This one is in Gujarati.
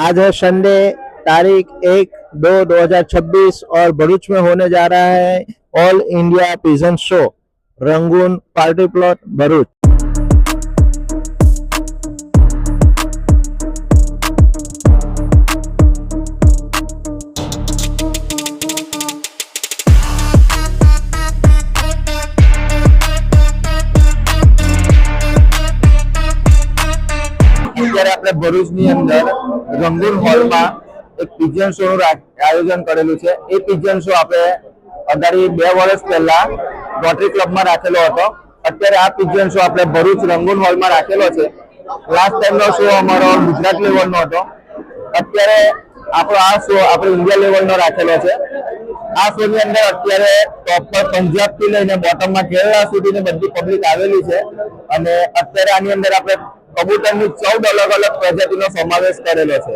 आज है संडे, तारीख 1/2/2026 और भरूच में होने जा रहा है all India pigeon show Rangoon party plot Bharuch. અત્યારે આપણે ભરૂચની અંદર રંગૂન હોલમાં એક પિજન શો નું આયોજન કરેલું છે। એ પિજન શો આપણે અગાડી 2 વર્ષ પહેલા રોટરી ક્લબમાં રાખેલો હતો। અત્યારે આ પિજન શો આપણે ભરૂચ રંગૂન હોલમાં રાખેલો છે। લાસ્ટ ટાઈમનો શો અમારો ગુજરાત લેવલનો હતો। અત્યારે આપણો આ શો આપણે ઇન્ડિયા લેવલનો રાખેલો છે। આ શો ની અંદર અત્યારે ટોપ પર પંજાબ થી લઈને બોટમમાં કેરળા સુધીની બધી પબ્લિક આવેલી છે અને અત્યારે આની અંદર આપણે કબૂતરની 14 અલગ અલગ પ્રજાતિનો સમાવેશ કરેલો છે।